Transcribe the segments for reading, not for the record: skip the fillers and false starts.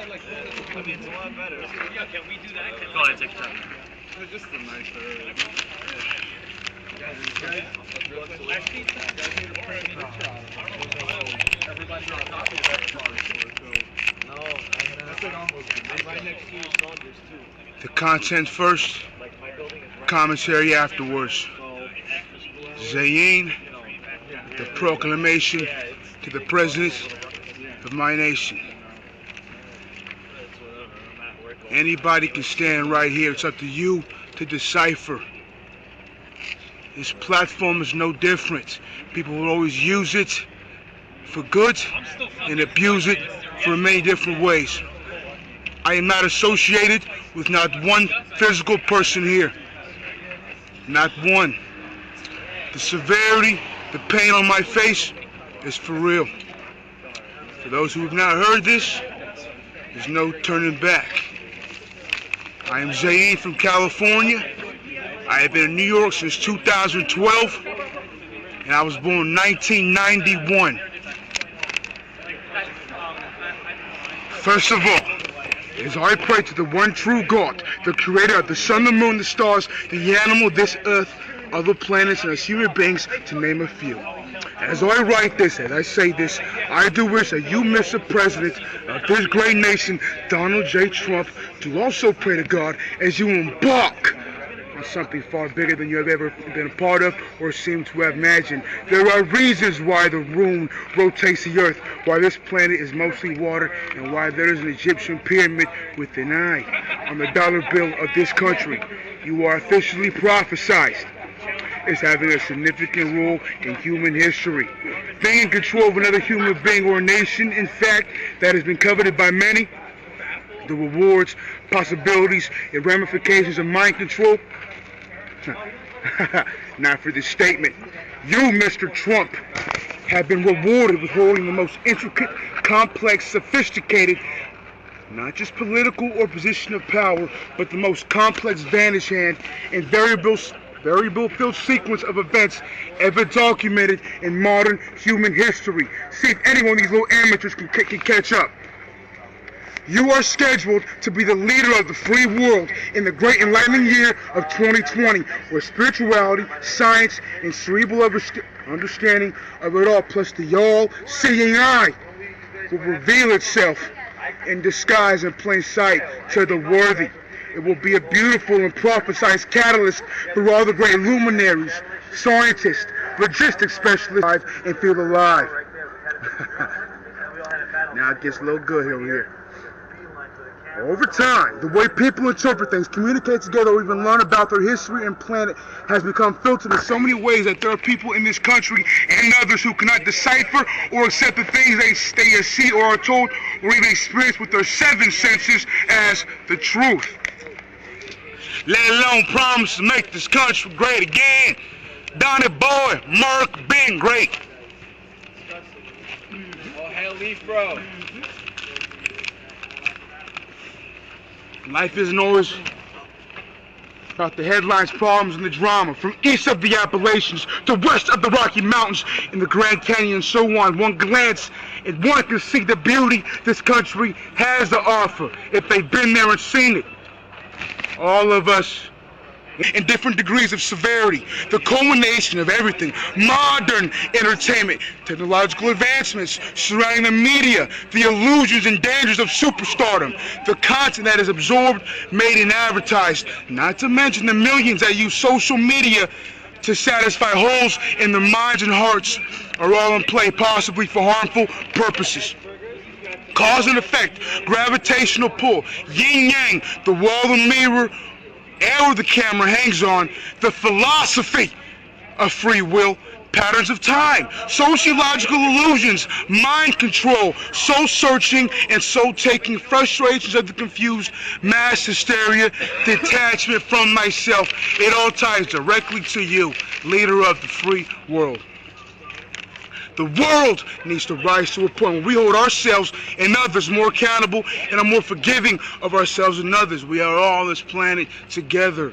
I mean, it's a lot better. Yeah, can we do that? Go ahead, take your time. It's just a nicer. Everybody got copies of that card, so no, that's like almost right next to your Saunders too. The content first, commentary afterwards. Zayn, the proclamation to the president of my nation. Anybody can stand right here. It's up to you to decipher. This platform is no different. People will always use it for good and abuse it for many different ways. I am not associated with not one physical person here. Not one. The severity, the pain on my face is for real. For those who have not heard this, there's no turning back. I am Zayn from California. I have been in New York since 2012, and I was born in 1991. First of all, as I pray to the one true God, the creator of the sun, the moon, the stars, the animal, this earth, other planets, and us human beings, to name a few. As I write this, as I say this, I do wish that you, Mr. President of this great nation, Donald J. Trump, to also pray to God as you embark on something far bigger than you have ever been a part of or seem to have imagined. There are reasons why the moon rotates the earth, why this planet is mostly water, and why there is an Egyptian pyramid with an eye on the dollar bill of this country. You are officially prophesized as having a significant role in human history. Being in control of another human being or nation, in fact, that has been coveted by many. The rewards, possibilities, and ramifications of mind control. Not for this statement. You, Mr. Trump, have been rewarded with holding the most intricate, complex, sophisticated, not just political or position of power, but the most complex vantage hand and variable-filled sequence of events ever documented in modern human history. See if any one of these little amateurs can catch up. You are scheduled to be the leader of the free world in the great enlightening year of 2020, where spirituality, science, and cerebral understanding of it all, plus the all-seeing eye, will reveal itself in disguise in plain sight to the worthy. It will be a beautiful and prophesized catalyst for all the great luminaries, scientists, logistics specialists, and feel alive. Now it gets a little good over here. Over time, the way people interpret things, communicate together, or even learn about their history and planet has become filtered in so many ways that there are people in this country and others who cannot decipher or accept the things they see or are told or even experience with their seven senses as the truth. Let alone promise to make this country great again. Donnie Boy, Merck, been great. Oh, hell, Leaf, bro. Life isn't always about the headlines, problems, and the drama. From east of the Appalachians to west of the Rocky Mountains in the Grand Canyon and so on. One glance and one can see the beauty this country has to offer if they've been there and seen it. All of us in different degrees of severity, the culmination of everything, modern entertainment, technological advancements surrounding the media, the illusions and dangers of superstardom, the content that is absorbed, made, and advertised, not to mention the millions that use social media to satisfy holes in their minds and hearts, are all in play, possibly for harmful purposes. Cause and effect, gravitational pull, yin-yang, the wall, the mirror, arrow the camera hangs on, the philosophy of free will, patterns of time, sociological illusions, mind control, soul searching and soul taking, frustrations of the confused, mass hysteria, detachment from myself. It all ties directly to you, leader of the free world. The world needs to rise to a point where we hold ourselves and others more accountable and are more forgiving of ourselves and others. We are all on this planet together.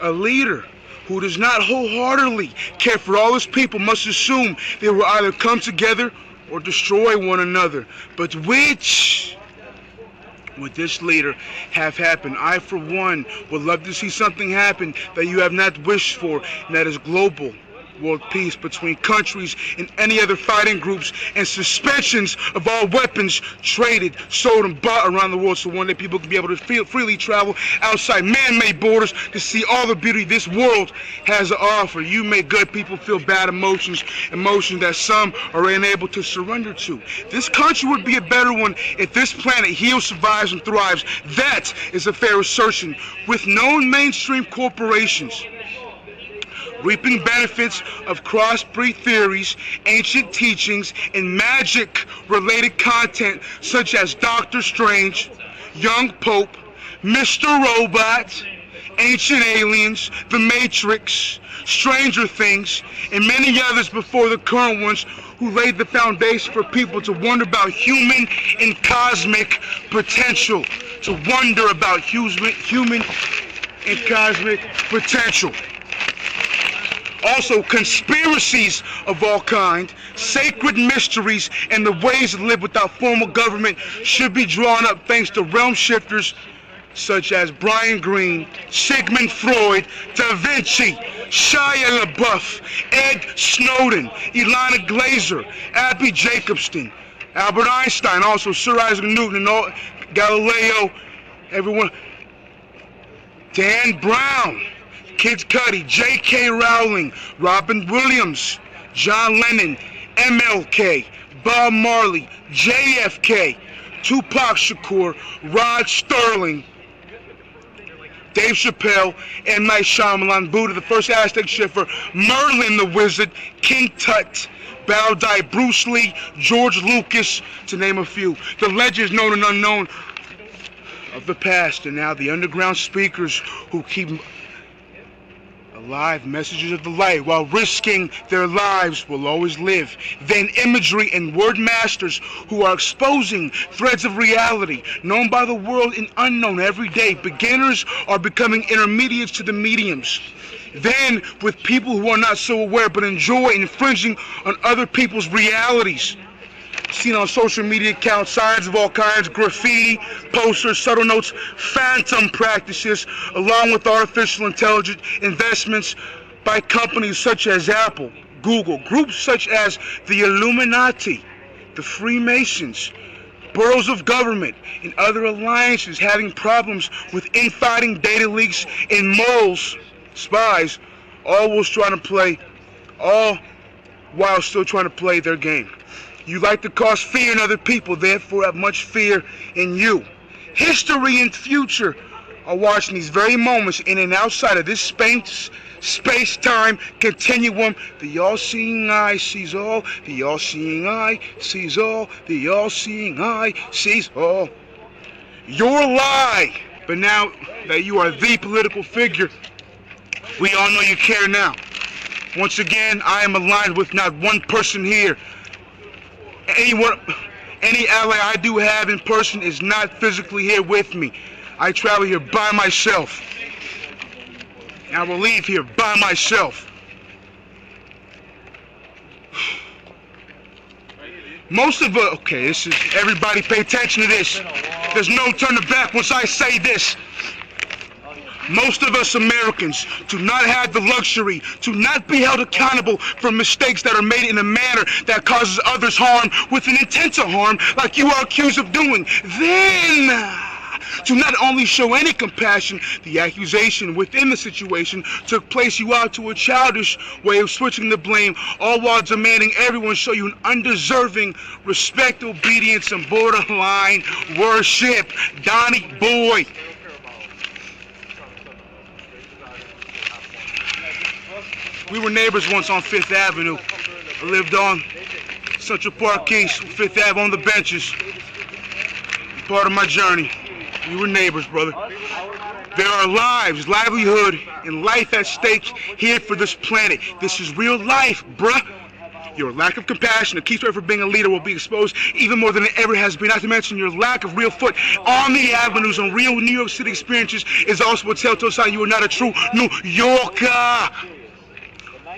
A leader who does not wholeheartedly care for all his people must assume they will either come together or destroy one another. But which would this leader have happen? I, for one, would love to see something happen that you have not wished for, and that is global world peace between countries and any other fighting groups, and suspensions of all weapons traded, sold, and bought around the world, so one day people can be able to freely travel outside man-made borders to see all the beauty this world has to offer. You make good people feel bad emotions that some are unable to surrender to. This country would be a better one if this planet heals, survives, and thrives. That is a fair assertion. With known mainstream corporations reaping benefits of crossbreed theories, ancient teachings, and magic-related content such as Doctor Strange, Young Pope, Mr. Robot, Ancient Aliens, The Matrix, Stranger Things, and many others before the current ones, who laid the foundation for people to wonder about human and cosmic potential. To wonder about human and cosmic potential. Also, conspiracies of all kind, sacred mysteries, and the ways to live without formal government should be drawn up thanks to realm shifters such as Brian Greene, Sigmund Freud, Da Vinci, Shia LaBeouf, Ed Snowden, Ilana Glazer, Abby Jacobson, Albert Einstein, also Sir Isaac Newton, and all, Galileo, everyone, Dan Brown, Kid Cudi, J.K. Rowling, Robin Williams, John Lennon, MLK, Bob Marley, JFK, Tupac Shakur, Rod Sterling, Dave Chappelle, M. Night Shyamalan, Buddha, the first Aztec shifter, Merlin the Wizard, King Tut, Baldai, Bruce Lee, George Lucas, to name a few. The legends known and unknown of the past, and now the underground speakers who keep alive messages of the light while risking their lives will always live. Then imagery and word masters who are exposing threads of reality known by the world and unknown every day. Beginners are becoming intermediates to the mediums. Then with people who are not so aware but enjoy infringing on other people's realities. Seen on social media accounts, signs of all kinds, graffiti, posters, subtle notes, phantom practices, along with artificial intelligence investments by companies such as Apple, Google, groups such as the Illuminati, the Freemasons, boroughs of government, and other alliances having problems with infighting, data leaks, and moles, spies, all while still trying to play their game. You like to cause fear in other people, therefore have much fear in you. History and future are watching these very moments in and outside of this space-time continuum. The all-seeing eye sees all. The all-seeing eye sees all. The all-seeing eye sees all. Your lie. But now that you are the political figure, we all know you care now. Once again, I am aligned with not one person here. Any ally I do have in person is not physically here with me. I travel here by myself. I will leave here by myself. Most of us, okay, this is, everybody pay attention to this. There's no turning back once I say this. Most of us Americans do not have the luxury to not be held accountable for mistakes that are made in a manner that causes others harm with an intent to harm, like you are accused of doing. Then, to not only show any compassion, the accusation within the situation took place you out to a childish way of switching the blame, all while demanding everyone show you an undeserving respect, obedience, and borderline worship. Donnie Boy. We were neighbors once on 5th Avenue. I lived on Central Park East, 5th Ave on the benches. Part of my journey. We were neighbors, brother. There are lives, livelihood, and life at stake here for this planet. This is real life, bruh. Your lack of compassion that keeps you from being a leader will be exposed even more than it ever has been. Not to mention your lack of real foot on the avenues and real New York City experiences is also a telltale sign you are not a true New Yorker.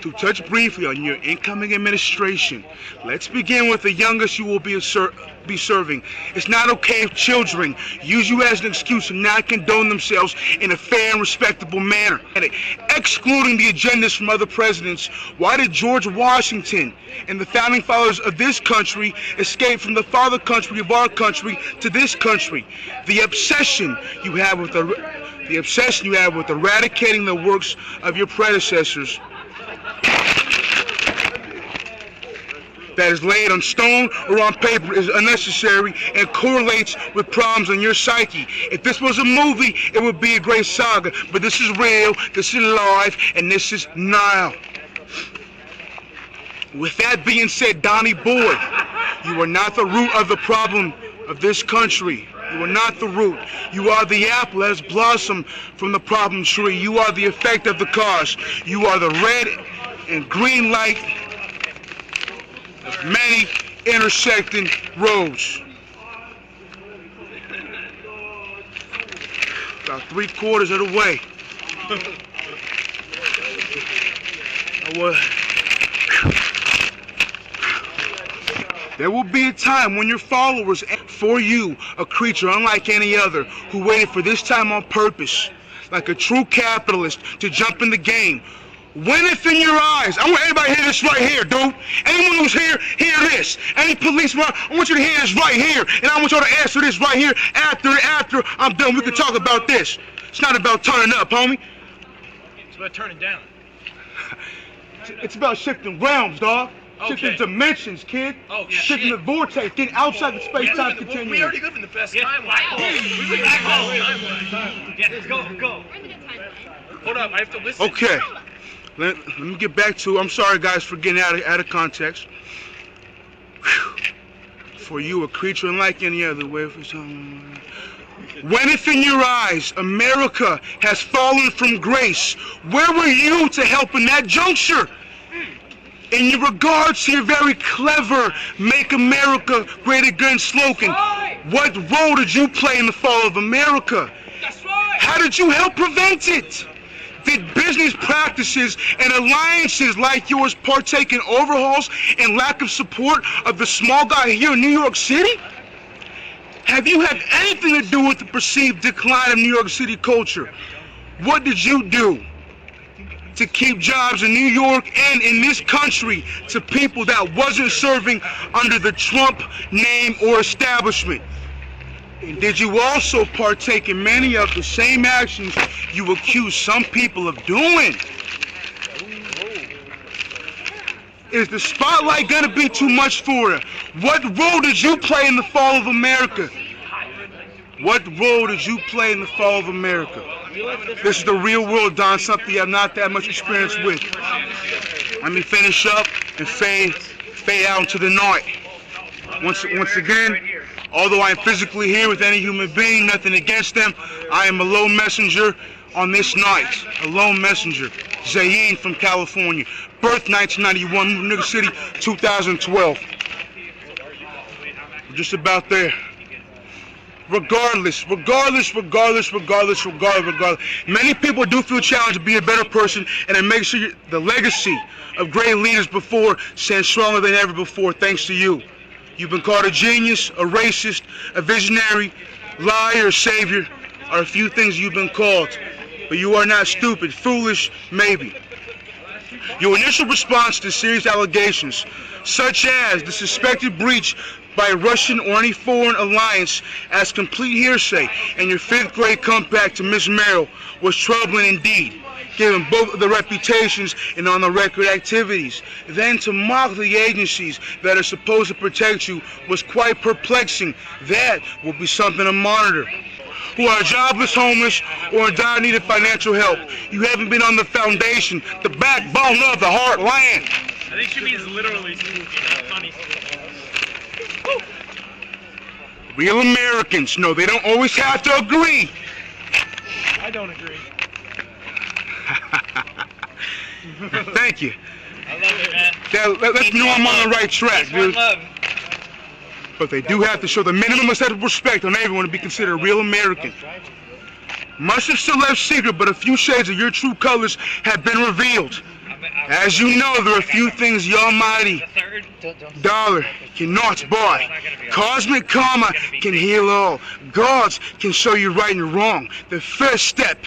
to touch briefly on your incoming administration. Let's begin with the youngest you will be serving. It's not okay if children use you as an excuse to not condone themselves in a fair and respectable manner. Excluding the agendas from other presidents, why did George Washington and the founding fathers of this country escape from the father country of our country to this country? The obsession you have with eradicating the works of your predecessors that is laid on stone or on paper is unnecessary and correlates with problems in your psyche. If this was a movie, it would be a great saga, but this is real, this is live, and this is now. With that being said, Donnie Boy, you are not the root of the problem of this country. You are not the root. You are the apple that has blossomed from the problem tree. You are the effect of the cause. You are the red and green light of many intersecting roads. About 3/4 of the way. There will be a time when your followers, for you, a creature unlike any other, who waited for this time on purpose, like a true capitalist, to jump in the game. Winneth in your eyes. I want everybody to hear this right here, dude. Anyone who's here, hear this. Any policeman, I want you to hear this right here. And I want y'all to answer this right here. After I'm done, we can talk about this. It's not about turning up, homie. It's about turning down. It's about shifting realms, dog. Okay. Shifting dimensions, kid. Oh, shifting the vortex, getting outside the space-time continuum. We already live in the best timeline. We live in the best timeline. Yeah, go. Hold up, I have to listen. Okay. Let me get back to, I'm sorry guys for getting out of context. Whew. For you, a creature unlike any other way for some. When it's in your eyes, America has fallen from grace. Where were you to help in that juncture? In regards to your very clever Make America Great Again slogan, what role did you play in the fall of America? That's right. How did you help prevent it? Did business practices and alliances like yours partake in overhauls and lack of support of the small guy here in New York City? Have you had anything to do with the perceived decline of New York City culture? What did you do to keep jobs in New York and in this country to people that wasn't serving under the Trump name or establishment? And did you also partake in many of the same actions you accuse some people of doing? Is the spotlight gonna be too much for you? What role did you play in the fall of America? What role did you play in the fall of America? This is the real world, Don, something I'm not that much experience with. Let me finish up and fade out into the night. Once again, although I am physically here with any human being, nothing against them, I am a lone messenger on this night. A lone messenger. Zayn from California. Birth 1991, New York City, 2012. We're just about there. Regardless. Many people do feel challenged to be a better person and to make sure the legacy of great leaders before stands stronger than ever before, thanks to you. You've been called a genius, a racist, a visionary, liar, a savior, are a few things you've been called. But you are not stupid, foolish, maybe. Your initial response to serious allegations, such as the suspected breach by a Russian or any foreign alliance as complete hearsay, and your 5th grade comeback to Miss Merrill was troubling indeed, given both of the reputations and on-the-record activities. Then to mock the agencies that are supposed to protect you was quite perplexing. That will be something to monitor. Who are jobless, homeless, or in dire need of financial help. You haven't been on the foundation, the backbone of the heartland. I think she means literally funny. Real Americans, no, they don't always have to agree. I don't agree. Thank you. I love it, man. Let's know I'm on the right track, dude. Love. But they do have to show the minimum set of respect on everyone to be considered a real American. Much is still left secret, but a few shades of your true colors have been revealed. As you know, there are a few things the almighty dollar cannot buy. Cosmic karma can heal all. Gods can show you right and wrong. The first step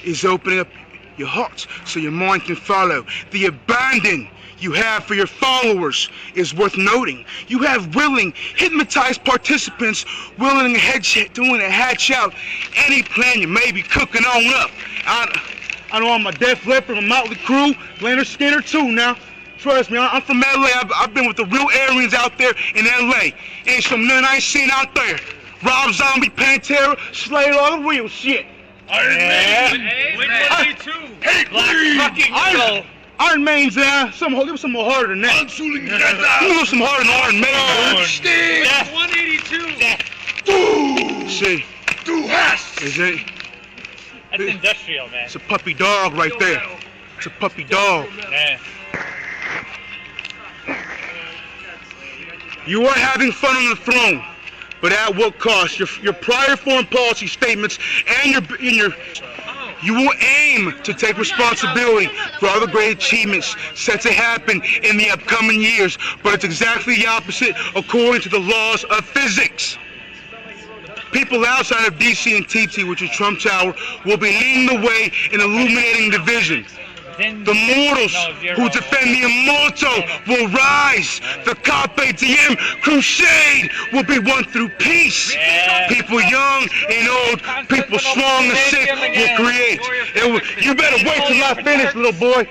is opening up your heart so your mind can follow. The abandon you have for your followers is worth noting. You have willing, hypnotized participants willing to hatch out any plan you may be cooking on up. I know I'm a Def Leppard, my Motley Crue, Leonard Skinner too now. Trust me, I'm from LA. I've been with the real aliens out there in LA. Ain't some none I ain't seen out there. Rob Zombie, Pantera, Slayer, all the real shit. Iron Man, Blink-182, Iron Man's there. Give us some more harder than that. Give us some harder than Iron Man. Sting, 182. See, is it? That's industrial, man. It's a puppy dog right there. It's a puppy dog. Man. You are having fun on the throne, but at what cost? Your prior foreign policy statements and you will aim to take responsibility for all the great achievements set to happen in the upcoming years, but it's exactly the opposite according to the laws of physics. People outside of DC and TT, which is Trump Tower, will be leading the way in illuminating the vision. The mortals who defend the immortal will rise. The Carpe Diem crusade will be won through peace. People young and old, people strong and sick will create. You better wait till I finish, little boy.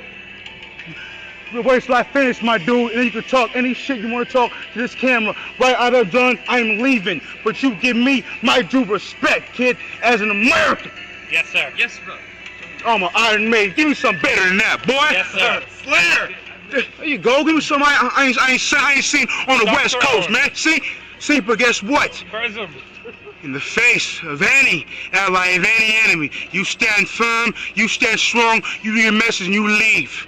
Wait till I finish, my dude, and then you can talk any shit you want to talk to this camera. Right out of done, I'm leaving. But you give me my due respect, kid, as an American. Yes, sir. Yes, bro. I'm an Iron Maiden. Give me something better than that, boy. Yes, sir. Slayer. There you go. Give me some I ain't seen on the West Coast, man. See, but guess what? In the face of any ally, of any enemy, you stand firm, you stand strong, you do your message, and you leave.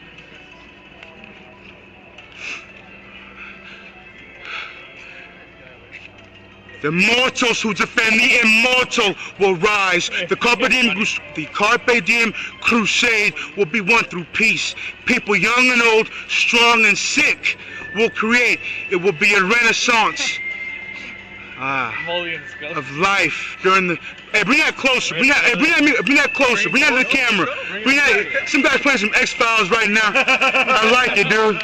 The mortals who defend the immortal will rise. The Carpe Diem crusade will be won through peace. People young and old, strong and sick will create. It will be a renaissance of life during the. Hey, bring that closer. Bring that closer. Bring that to the camera. Some guy's playing some X-Files right now. I like it, dude.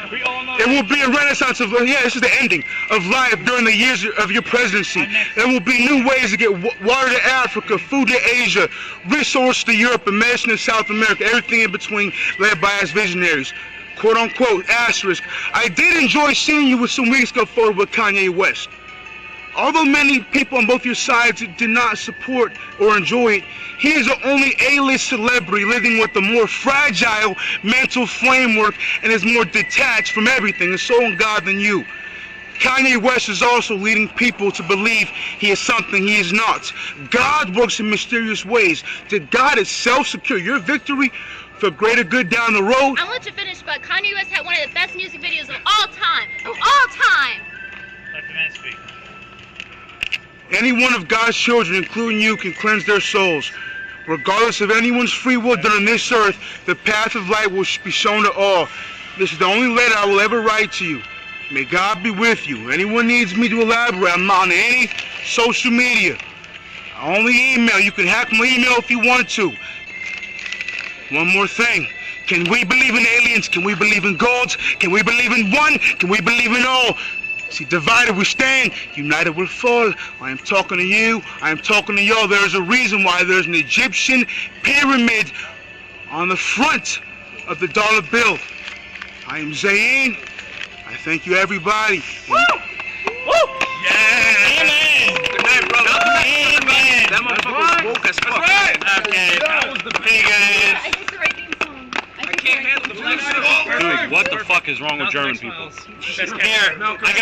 It will be a renaissance of, this is the ending of life during the years of your presidency. There will be new ways to get water to Africa, food to Asia, resources to Europe, and medicine to South America, everything in between led by us visionaries. Quote unquote, asterisk. I did enjoy seeing you with some weeks ago forward with Kanye West. Although many people on both your sides did not support or enjoy it, he is the only A-list celebrity living with a more fragile mental framework and is more detached from everything and so on God than you. Kanye West is also leading people to believe he is something he is not. God works in mysterious ways. Did God itself secure your victory for greater good down the road? I'll let you finish, but Kanye West had one of the best music videos of all time. Of all time! Let the man speak. Any one of God's children, including you, can cleanse their souls. Regardless of anyone's free will done on this earth, the path of light will be shown to all. This is the only letter I will ever write to you. May God be with you. Anyone needs me to elaborate, I'm on any social media. I only email. You can hack my email if you want to. One more thing. Can we believe in aliens? Can we believe in gods? Can we believe in one? Can we believe in all? See, divided we stand, united we'll fall. I am talking to you, I am talking to y'all. There is a reason why there's an Egyptian pyramid on the front of the dollar bill. I am Zayn. I thank you, everybody. Woo! Woo! Yeah! Amen! Good night, brother. Amen! That motherfucker was woke as fuck. Okay. That was the Hey, guys. I picked the right theme song. I can't handle the black shit. Dude, what the fuck is wrong with German people? Here, I got